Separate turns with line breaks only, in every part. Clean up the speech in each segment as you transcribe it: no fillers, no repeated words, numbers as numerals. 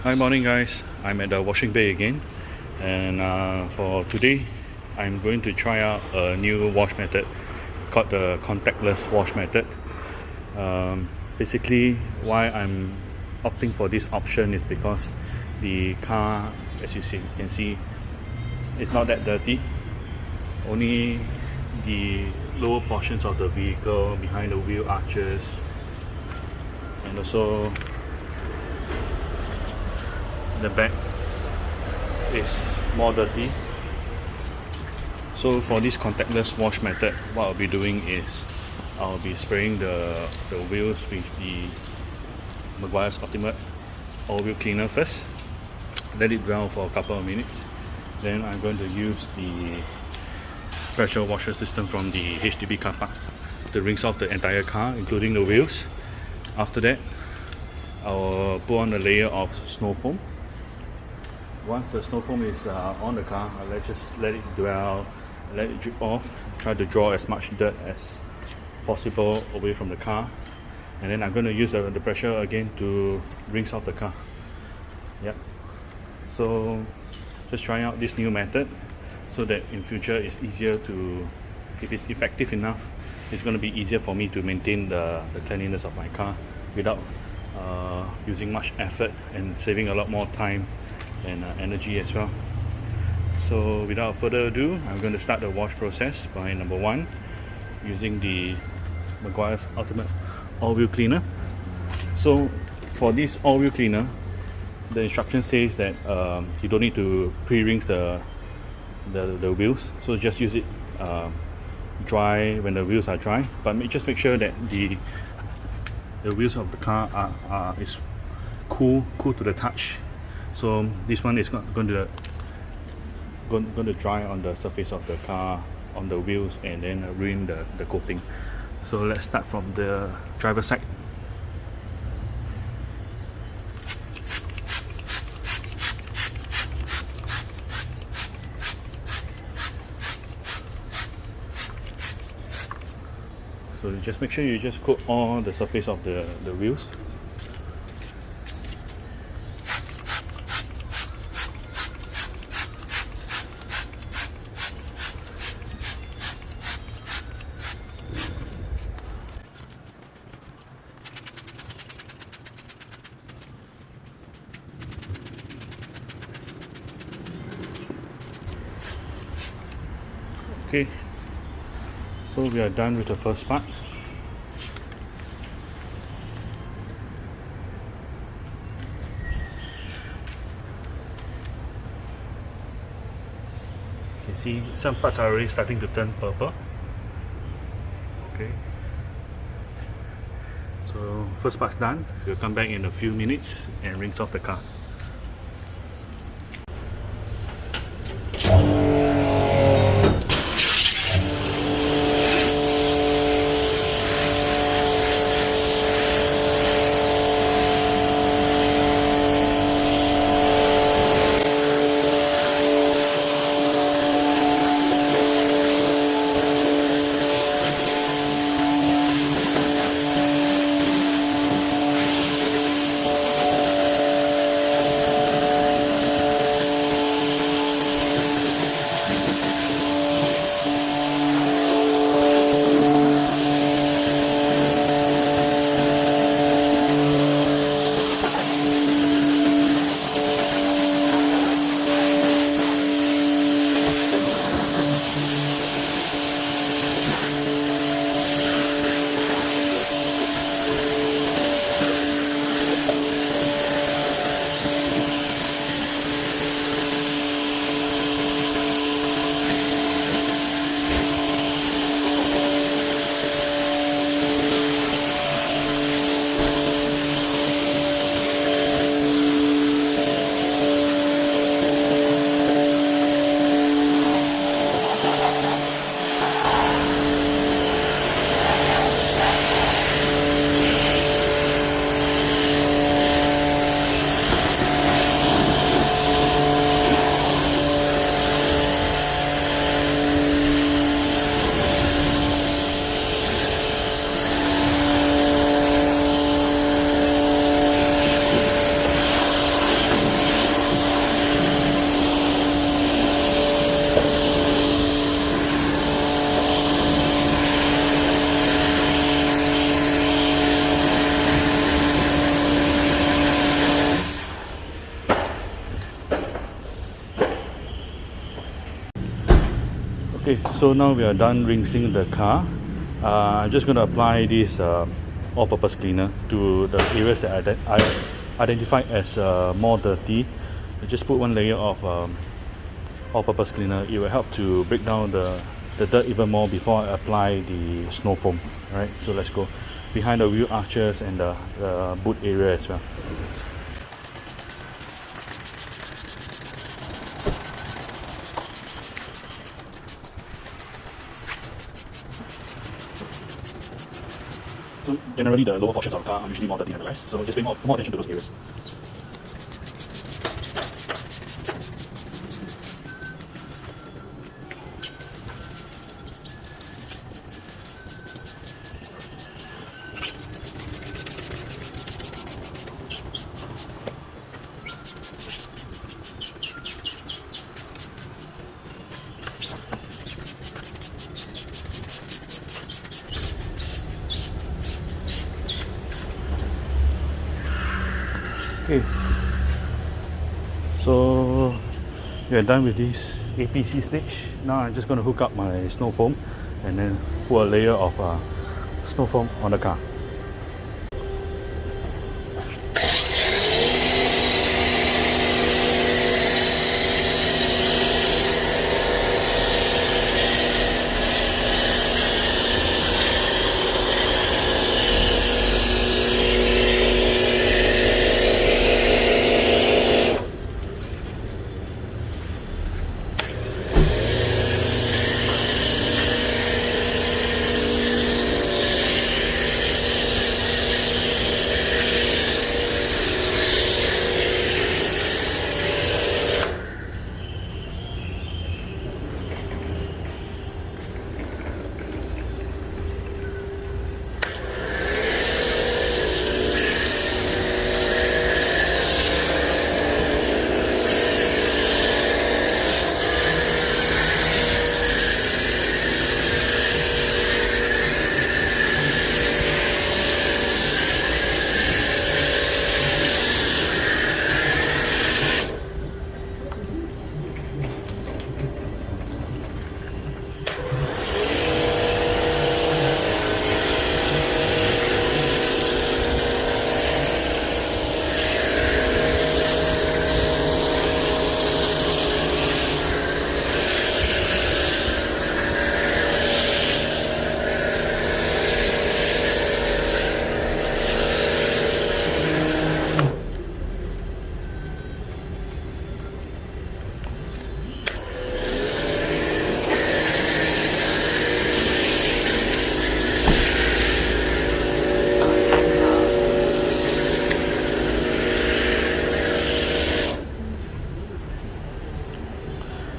Hi, morning guys. I'm at the washing bay again, and for today I'm going to try out a new wash method called the contactless wash method. Basically, why I'm opting for this option is because the car, as you can see, it's not that dirty. Only the lower portions of the vehicle, behind the wheel arches, and also the back is more dirty. So for this contactless wash method, what I'll be doing is I'll be spraying the wheels with the Meguiar's Ultimate all-wheel cleaner first. Let it dwell for a couple of minutes. Then I'm going to use the pressure washer system from the HDB car park to rinse off the entire car, including the wheels. After that, I'll put on a layer of snow foam. Once the snow foam is on the car, I'll just let it dwell, let it drip off, try to draw as much dirt as possible away from the car, and then I'm going to use the pressure again to rinse off the car. Yep. So just trying out this new method so that in future it's easier to, if it's effective enough, it's going to be easier for me to maintain the cleanliness of my car without using much effort and saving a lot more time and energy as well. So without further ado, I'm going to start the wash process by number one, using the Meguiar's Ultimate all-wheel cleaner. So for this all-wheel cleaner, the instruction says that you don't need to pre-rinse the wheels, so just use it dry when the wheels are dry, but just make sure that the wheels of the car is cool to the touch. So this one is going to dry on the surface of the car, on the wheels, and then ruin the coating. So let's start from the driver's side. So just make sure you just coat all the surface of the wheels. Okay, so we are done with the first part. You can see some parts are already starting to turn purple. Okay, so first part's done. We'll come back in a few minutes and rinse off the car. Okay, so now we are done rinsing the car. I'm just going to apply this all-purpose cleaner to the areas that I identified as more dirty. I just put one layer of all-purpose cleaner. It will help to break down the dirt even more before I apply the snow foam. Alright, so let's go behind the wheel arches and the boot area as well. So generally the lower portions of the car are usually more dirty than the rest, so just pay more attention to those areas. Okay, so we are done with this APC stage. Now I'm just going to hook up my snow foam and then put a layer of snow foam on the car.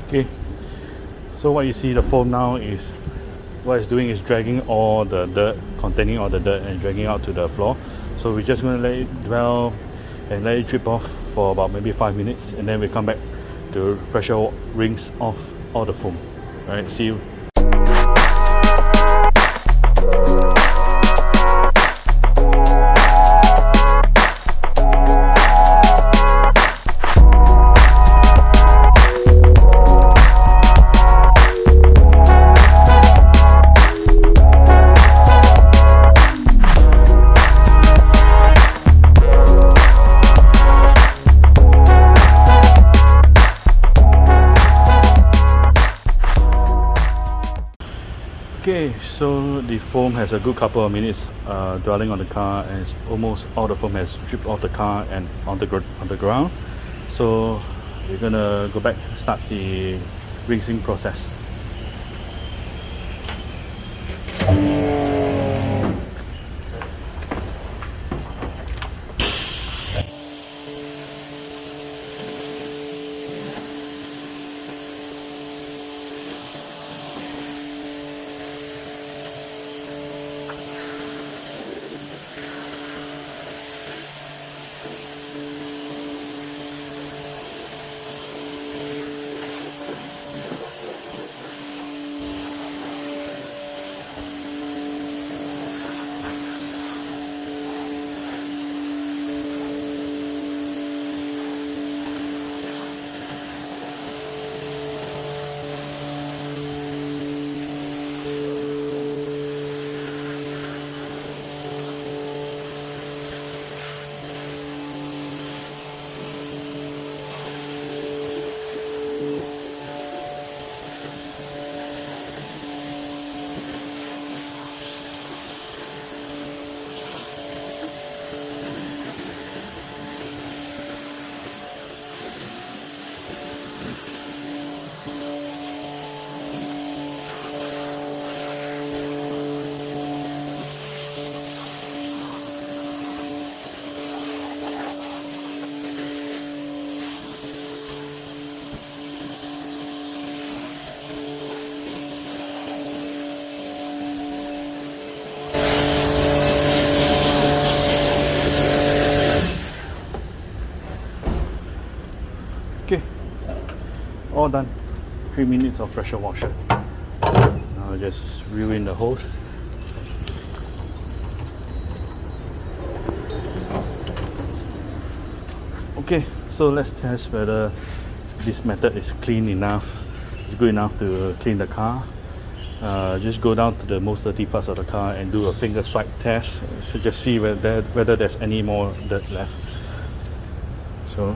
Okay, so what you see the foam now is what it's doing is dragging all the dirt, containing all the dirt and dragging out to the floor. So we're just going to let it dwell and let it drip off for about maybe 5 minutes, and then we come back to pressure rinse off all the foam. Alright, see you. Okay, so the foam has a good couple of minutes dwelling on the car, and it's almost all the foam has dripped off the car and on the ground. So we're gonna go back, start the rinsing process. All done. 3 minutes of pressure washer. Now just reel in the hose. Okay, so let's test whether this method is clean enough. It's good enough to clean the car. Just go down to the most dirty parts of the car and do a finger swipe test. So just see whether there's any more dirt left. So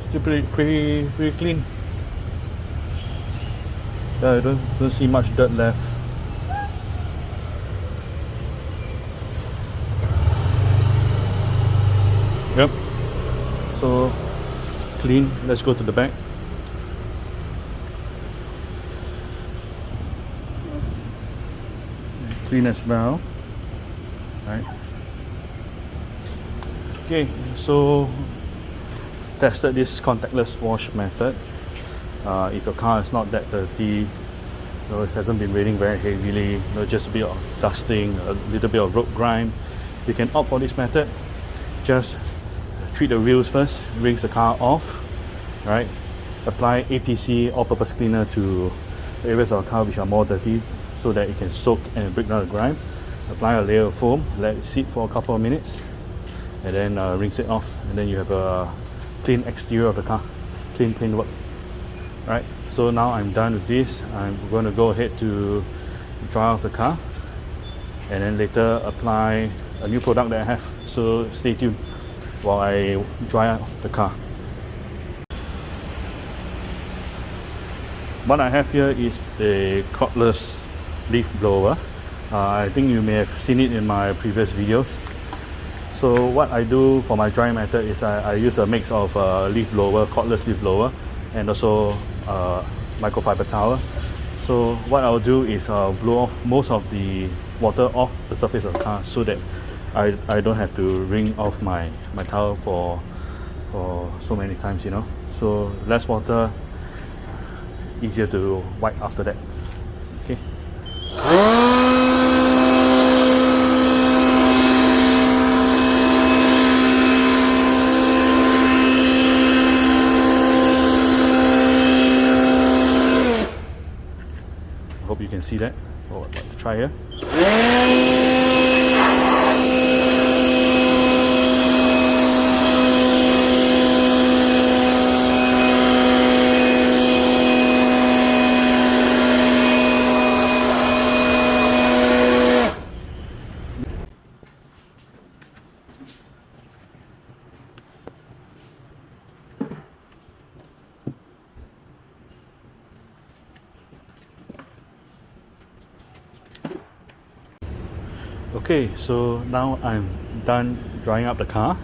still pretty clean. I don't see much dirt left. Yep. So clean. Let's go to the back. Clean as well. Right. Okay. So tested this contactless wash method. If your car is not that dirty, it hasn't been raining very heavily, just a bit of dusting, a little bit of road grime, you can opt for this method. Just treat the wheels first, rinse the car off, right? Apply APC, all-purpose cleaner, to the areas of the car which are more dirty so that it can soak and break down the grime. Apply a layer of foam, let it sit for a couple of minutes, and then rinse it off, and then you have a clean exterior of the car. Clean work. Right, so now I'm done with this. I'm going to go ahead to dry off the car and then later apply a new product that I have. So stay tuned while I dry out the car. What I have here is a cordless leaf blower. I think you may have seen it in my previous videos. So what I do for my drying method is I use a mix of leaf blower, cordless leaf blower, and also microfiber towel. So what I'll do is I'll blow off most of the water off the surface of the car so that I don't have to wring off my towel for so many times, you know. So less water, easier to wipe after that. Okay. Hope you can see that. Oh, let's try here. Okay, so now I'm done drying up the car,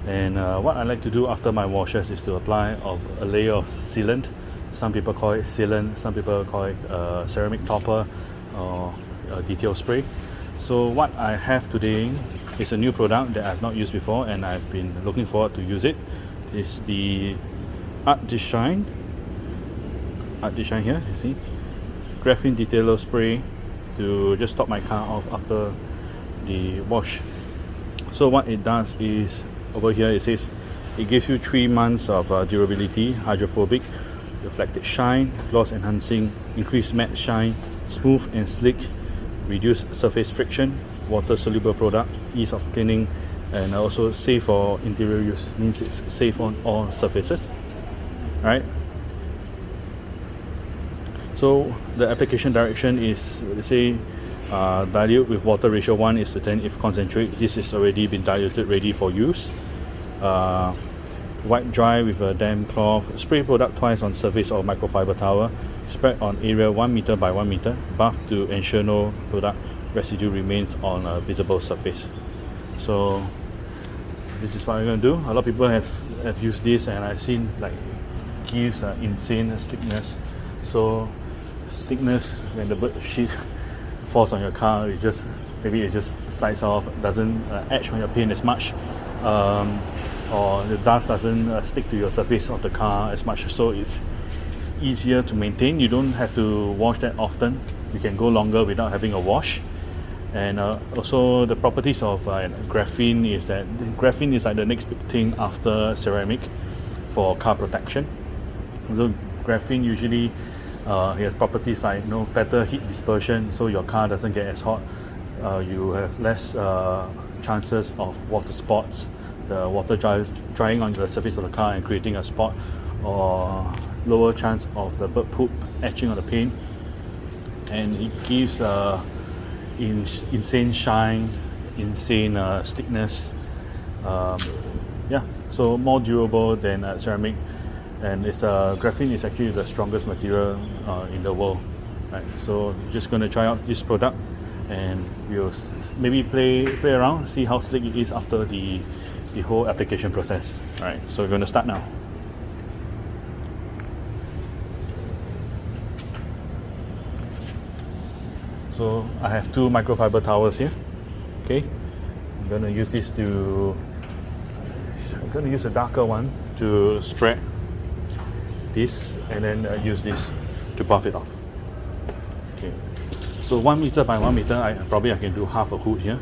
and what I like to do after my washes is to apply a layer of sealant. Some people call it sealant, some people call it ceramic topper or detail spray. So what I have today is a new product that I've not used before and I've been looking forward to use it. It's the ARTDESHINE here, you see, graphene detailer spray to just top my car off after the wash. So what it does is, over here it says it gives you 3 months of durability, hydrophobic, reflected shine, gloss enhancing, increased matte shine, smooth and slick, reduced surface friction, water soluble product, ease of cleaning, and also safe for interior use. Means it's safe on all surfaces. Right. So the application direction is, let's say, dilute with water ratio 1:10 if concentrate. This is already been diluted, ready for use. Wipe dry with a damp cloth. Spray product twice on surface of microfiber towel. Spread on area 1 meter by 1 meter. Buff to ensure no product residue remains on a visible surface. So this is what I'm going to do. A lot of people have used this, and I've seen like gives insane slickness. So slickness, when the bird shit falls on your car, it just slides off, doesn't etch on your paint as much, or the dust doesn't stick to your surface of the car as much, so it's easier to maintain. You don't have to wash that often. You can go longer without having a wash, And also the properties of graphene is that graphene is like the next big thing after ceramic for car protection. So graphene usually has properties like better heat dispersion, so your car doesn't get as hot. You have less chances of water spots, the water drying on the surface of the car and creating a spot, or lower chance of the bird poop etching on the paint. And it gives insane shine, insane stickiness. Yeah, so more durable than ceramic, and it's graphene is actually the strongest material in the world. Right, so just gonna try out this product, and we'll maybe play around, see how slick it is after the whole application process. Alright, so we're gonna start now. So I have 2 microfiber towels here. Okay, I'm gonna use a darker one to spread this, and then use this to buff it off. Okay, so 1 meter by 1 meter, I can do half a hood here.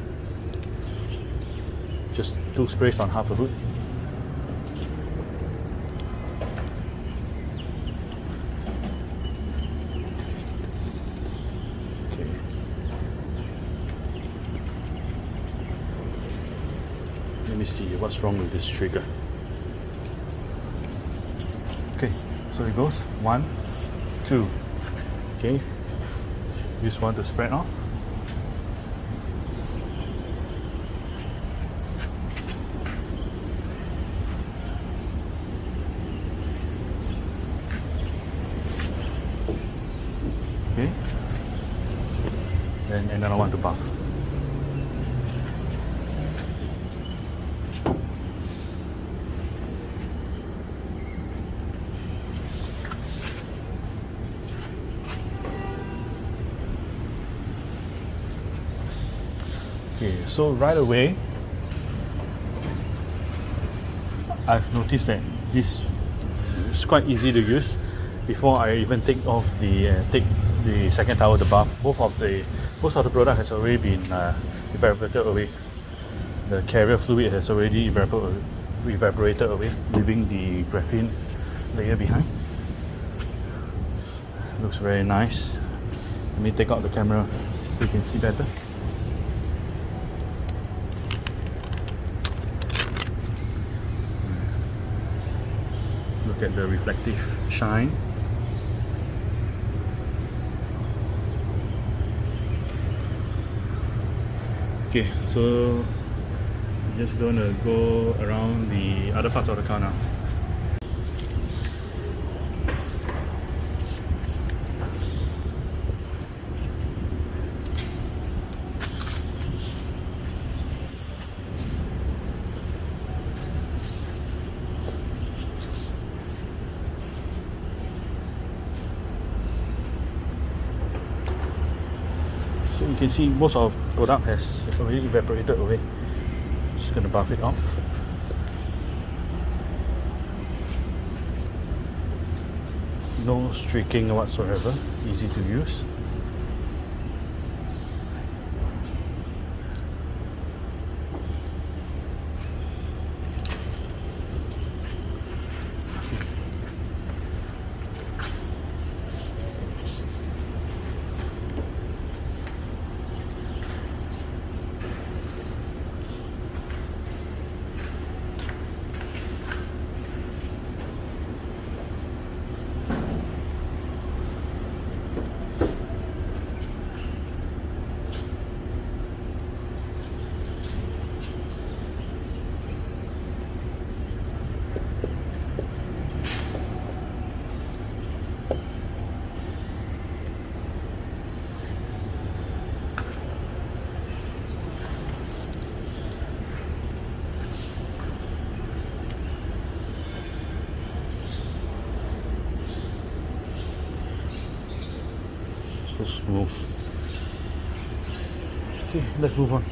Just 2 sprays on half a hood. Let me see what's wrong with this trigger. Okay, so it goes 1, 2. Okay, use one to spread off. Okay, then another one to buff. Okay, so right away, I've noticed that this is quite easy to use. Before I even take the second towel, the buff, most of the product has already been evaporated away. The carrier fluid has already evaporated away, leaving the graphene layer behind. Looks very nice. Let me take out the camera so you can see better. Look at the reflective shine. Okay, so I'm just gonna go around the other parts of the car now. So you can see most of the product has already evaporated away. Just gonna buff it off. No streaking whatsoever, easy to use. So smooth. Okay, let's move on.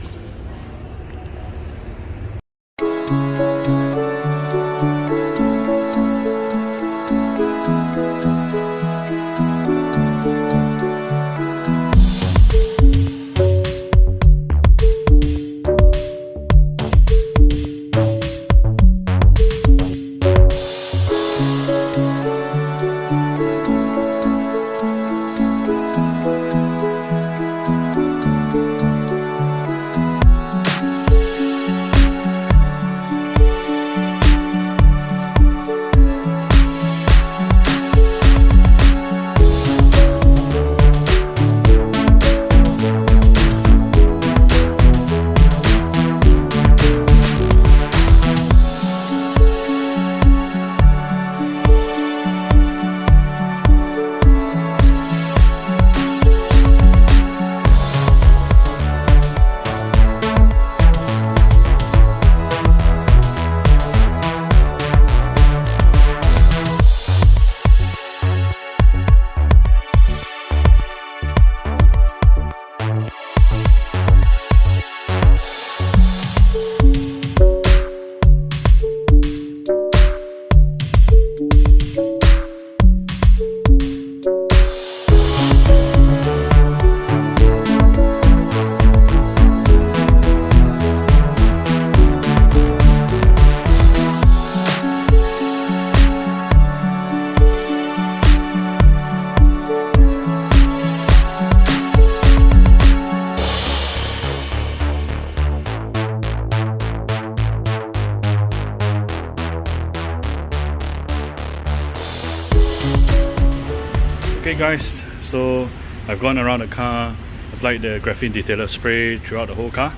Okay guys, so I've gone around the car, applied the graphene detailer spray throughout the whole car.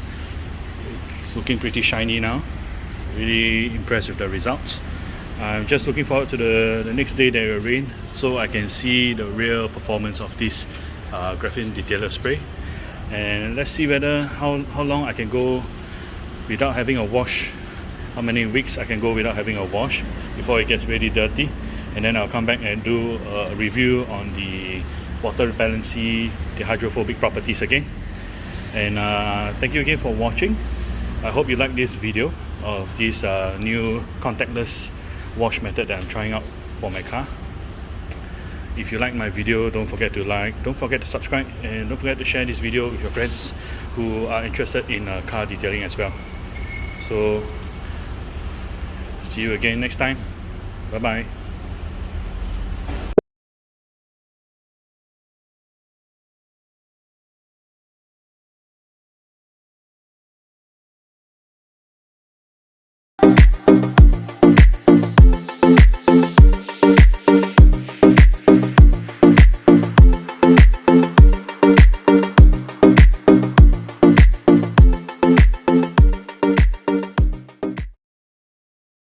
It's looking pretty shiny now. Really impressed with the results. I'm just looking forward to the next day that it will rain, so I can see the real performance of this graphene detailer spray. And let's see whether how long I can go without having a wash, how many weeks I can go without having a wash before it gets really dirty. And then I'll come back and do a review on the water repellency, the hydrophobic properties again. And thank you again for watching. I hope you like this video of this new contactless wash method that I'm trying out for my car. If you like my video, don't forget to like, don't forget to subscribe, and don't forget to share this video with your friends who are interested in car detailing as well. So see you again next time. Bye bye.